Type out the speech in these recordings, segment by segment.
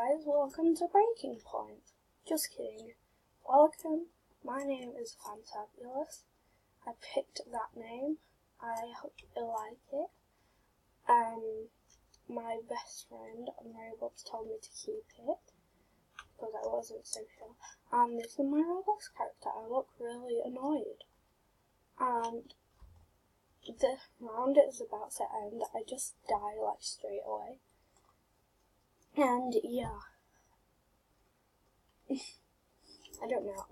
guys, welcome to Breaking Point. Just kidding. Welcome, my name is Fantabulous. I picked that name. I hope you like it. My best friend on Roblox told me to keep it because I wasn't so sure. And this is my Roblox character. I look really annoyed. And the round is about to end. I just die like straight away. And yeah. I don't know.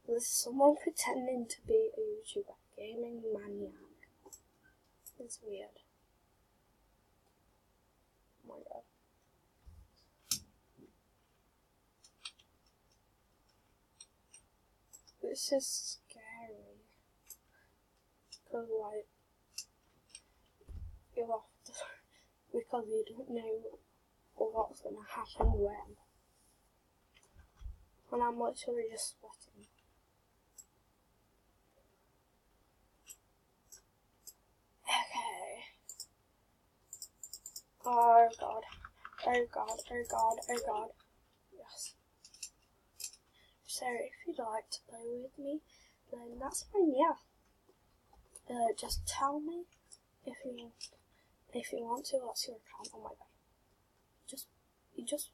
There's someone pretending to be a YouTuber. Gaming maniac. It's weird. Oh my god. This is scary. Because like, because you don't know what's gonna happen when. And I'm literally just sweating. Okay. Oh god. Oh god. Oh god. Oh god. Yes. So if you'd like to play with me, then that's fine, yeah. Just tell me if you want to. What's your account? Oh my god. You just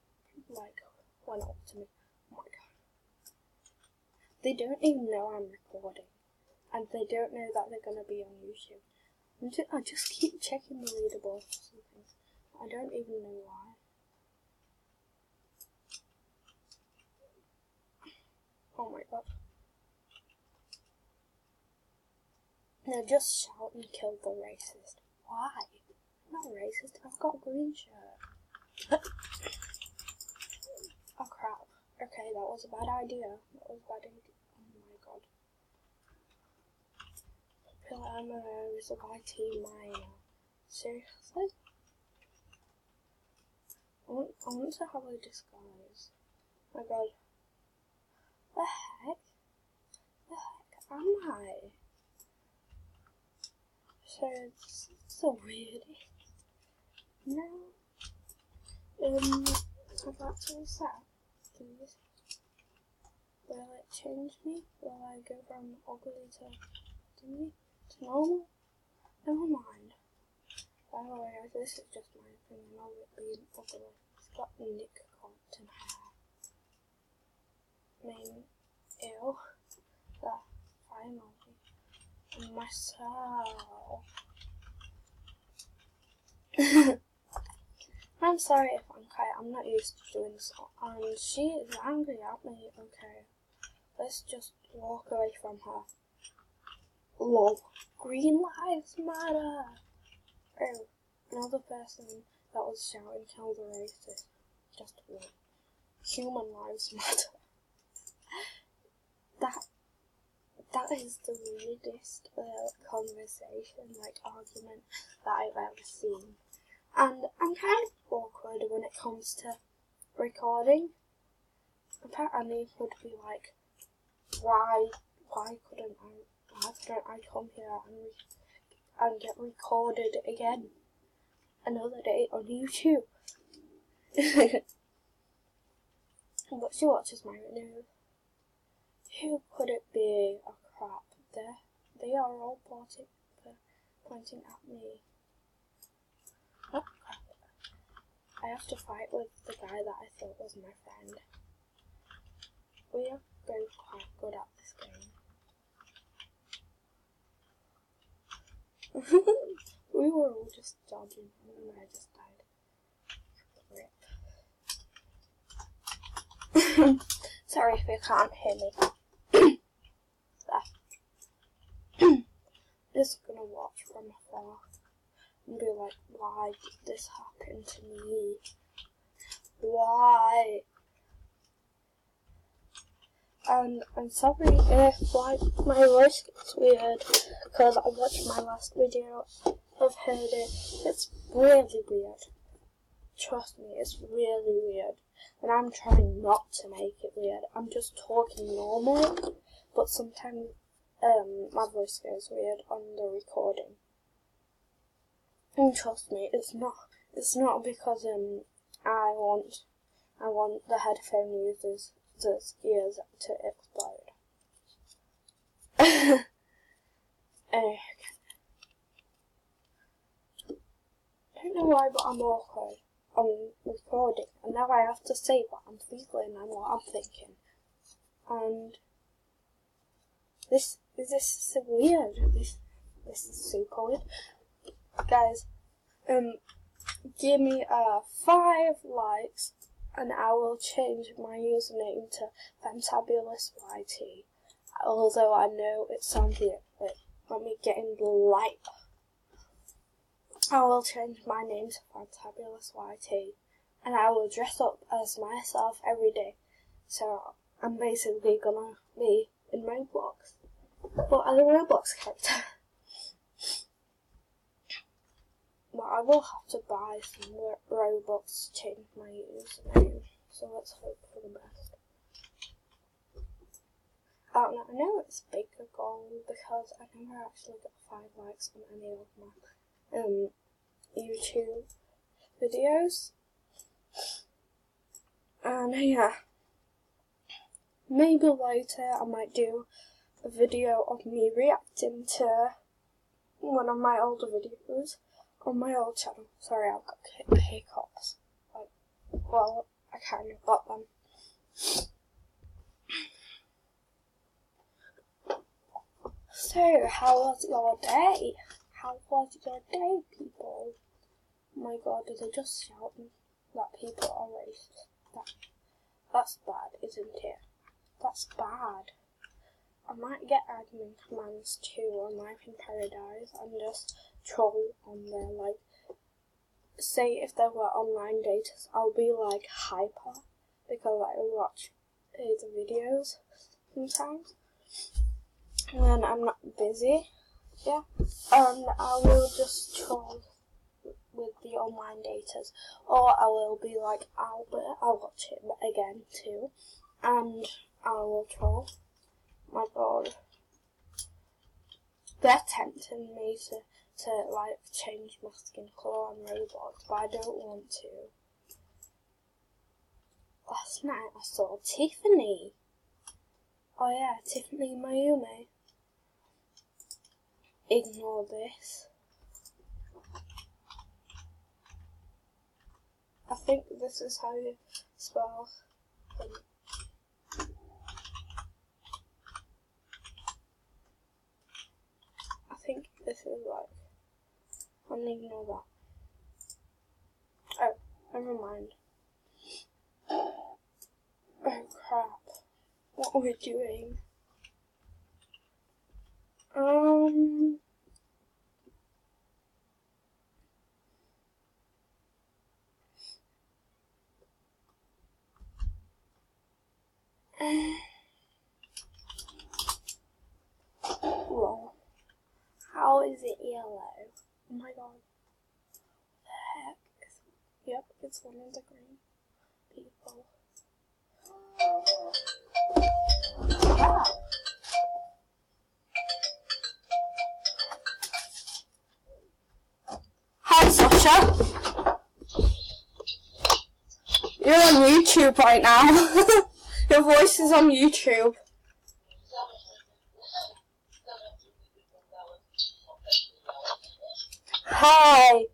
like went up to me. Oh my god. They don't even know I'm recording, and they don't know that they're gonna be on YouTube. I just keep checking the leaderboard or something. I don't even know why. Oh my god. No, just shout and kill the racist. Why? I'm not racist, I've got a green shirt. Oh crap. Okay, that was a bad idea. Oh my god. Pillar ammo is a YT miner. Seriously? I want to have a disguise. Oh my god. The heck? The heck am I? So it's so weird. No. I'd like to reset. Please. Will it change me? Will I go from ugly to normal? Never mind. By the way, this is just my opinion of it being ugly. It's got Nick Compton hair. Ew. The finally. Myself. I'm sorry if I'm quiet, I'm not used to doing this. And she is angry at me, okay. Let's just walk away from her. Lol. Green lives matter! Oh, another person that was shouting kill the racist. Just one. Human lives matter. That is the weirdest conversation, like argument that I've ever seen. And I'm kind of awkward when it comes to recording. Apparently it would be like, why couldn't I come here and get recorded again another day on YouTube? But she watches my videos. Who could it be? Oh crap, they are all pointing at me. Oh crap. I have to fight with the guy that I thought was my friend. We are both quite good at this game. We were all just dodging and then I just died. Rip. Sorry if you can't hear me. Just gonna watch from afar and be like, why did this happen to me? Why? And I'm sorry if like my voice gets weird because I watched my last video. I've heard it. It's really weird. Trust me, it's really weird. And I'm trying not to make it weird. I'm just talking normal, but sometimes my voice goes weird on the recording. And trust me, it's not because I want I want the headphone users' ears to explode. Okay. I don't know why, but I'm awkward. I'm recording, and now I have to say what I'm feeling and what I'm thinking. And this is so weird. This is super weird. Guys, give me 5 likes and I will change my username to Fantabulous YT. Although I know it sounds weird. Wait, let me get in the light. I will change my name to Fantabulous YT and I will dress up as myself every day. So I'm basically gonna be in Roblox, but as a Roblox character. But I will have to buy some Robux to change my username, so let's hope for the best. I know it's bigger goal because I never actually got 5 likes on any of my YouTube videos. And yeah, maybe later I might do a video of me reacting to one of my older videos on my old channel. Sorry, I've got hiccups. Well, I kind of got them. So, how was your day? How was your day, people? Oh my god, did they just shout that people are racist? That's bad, isn't it? That's bad. I might get admin commands too on Life in Paradise and just troll on there, like, say if there were online datas, I'll be like hyper, because I watch his videos sometimes when I'm not busy, yeah, and I will just troll with the online datas, or I will be like Albert, I'll watch him again too, and I will troll. My god, they're tempting me to like change my skin colour on Roblox, but I don't want to. Last night I saw Tiffany. Oh yeah, Tiffany Mayumi. Ignore this. I think this is how you spell I think this is like, and ignore that. Oh, never mind. Oh crap. What are we doing? Wrong. How is it yellow? Oh my god. What the heck? Yep, it's one of the green people. Hi Sasha. You're on YouTube right now. Your voice is on YouTube. Hi.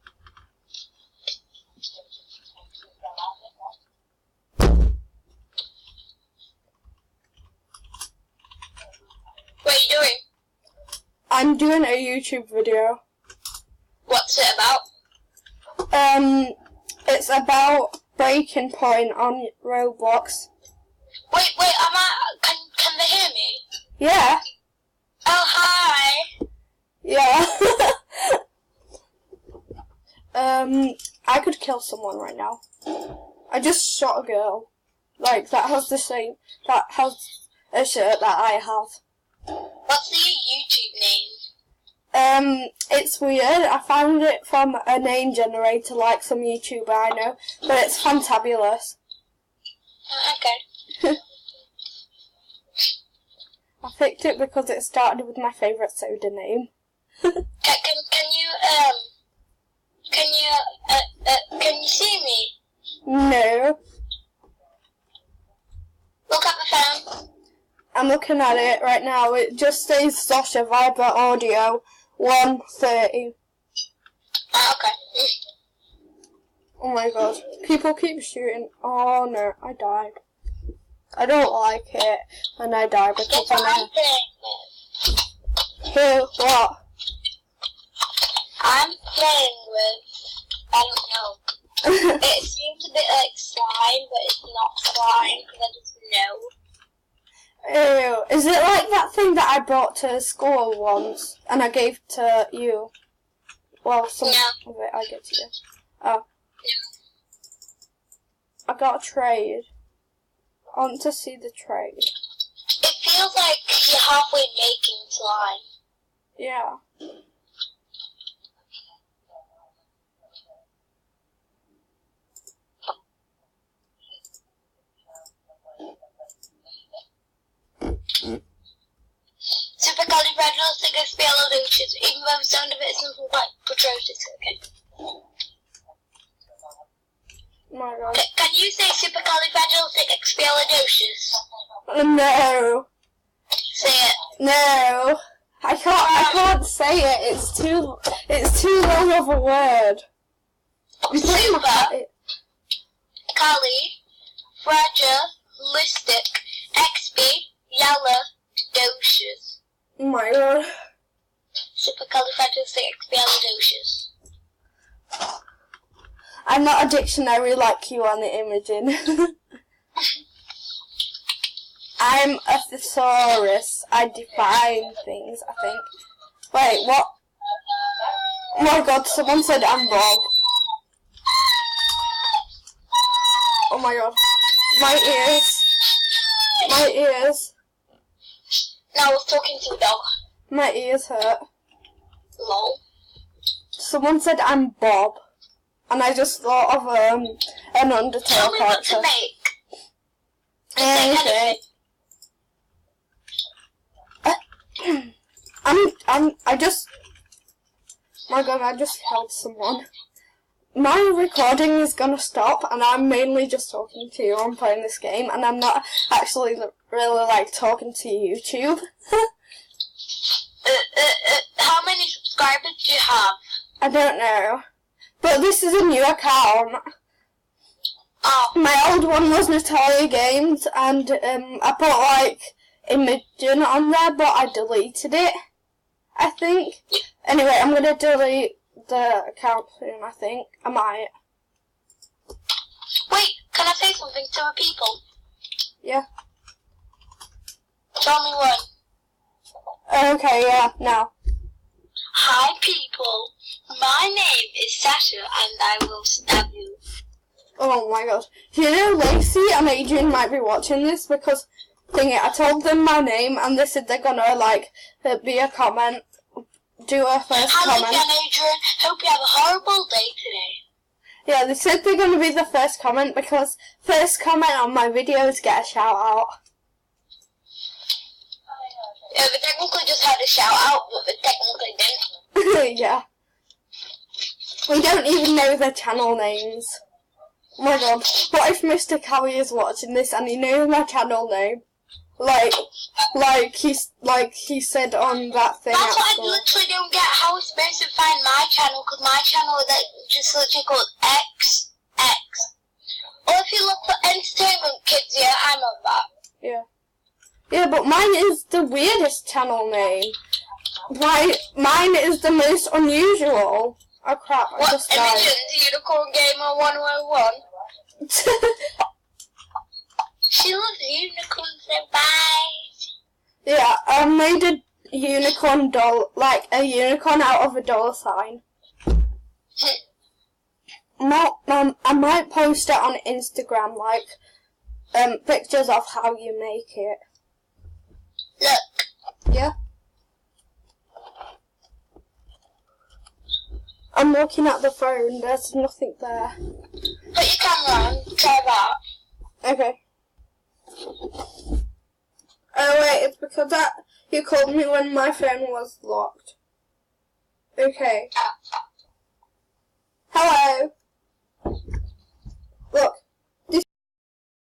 What are you doing? I'm doing a YouTube video. What's it about? It's about Breaking Point on Roblox. Wait, can they hear me? Yeah. Oh, hi. Yeah. I could kill someone right now. I just shot a girl. Like, that has a shirt that I have. What's the YouTube name? It's weird. I found it from a name generator, like some YouTuber I know, but it's Fantabulous. Okay. I picked it because it started with my favourite soda name. Can you see me? No. phone? I'm looking at it right now. It just says Sasha Viber Audio 130. Okay. Oh my god. People keep shooting. Oh no, I died. I don't like it when I die because Guess what I'm playing with? Who? What? I'm playing with, I don't know. It seems a bit like slime, but it's not slime because I just know. Ew. Is it like that thing that I brought to school once and I gave to you? Well, some of it I gave to you. Oh. I got a trade. I want to see the trade. It feels like you're halfway making slime. Yeah. Supercalifragilisticexpialidocious, even though the sound of it is something like atrocious. Okay. Oh my god. Can you say supercalifragilisticexpialidocious? No. Say it. No. I can't say it. It's too long of a word. Super. Califragilistic expialidocious. Oh my god. Supercalifragilisticexpialidocious. I'm not a dictionary like you on the imaging. I'm a thesaurus. I define things, I think. Wait, what? Oh my god, someone said I'm Bob. Oh my god. My ears. My ears. No, I was talking to a dog. My ears hurt. Lol. Someone said I'm Bob. And I just thought of an Undertale Tell me what character. to make. Anything. My god, I just held someone. My recording is gonna stop, and I'm mainly just talking to you. I'm playing this game, and I'm not actually really like talking to YouTube. How many subscribers do you have? I don't know. But this is a new account. Oh. My old one was Natalia Games, and I put like Imogen on there, but I deleted it, I think. Anyway, I'm gonna delete the account soon, I think. I might. Wait, can I say something to the people? Yeah. Tell me when. Okay, yeah, now. Hi people, my name is Sasha and I will stab you. Oh my god. Do you know Lacey and Adrian might be watching this because I told them my name and they said they're gonna like be a comment, do a first Hello comment. again, Adrian. Hope you have a horrible day today. Yeah, they said they're gonna be the first comment because first comment on my videos get a shout out. Yeah, they technically just had a shout out, but they technically didn't. Yeah. We don't even know their channel names. Oh my god. What if Mr. Cowie is watching this and he knows my channel name? Like he said on that thing. That's what I literally don't get. How are we supposed to find my channel? Because my channel is like just literally called XX. Or if you look for Entertainment Kids, yeah, I'm on that. Yeah. Yeah, but mine is the weirdest channel name. Mine is the most unusual. Oh crap, I What? just died. Imogen's Unicorn Gamer 101? She loves unicorns so bad. Yeah, I made a unicorn doll, like a unicorn out of a dollar sign. I might post it on Instagram, like, pictures of how you make it. Look. Yeah? I'm looking at the phone, there's nothing there. Put your camera on, try that. Okay. Oh wait, it's because you called me when my phone was locked. Okay. Hello. Look.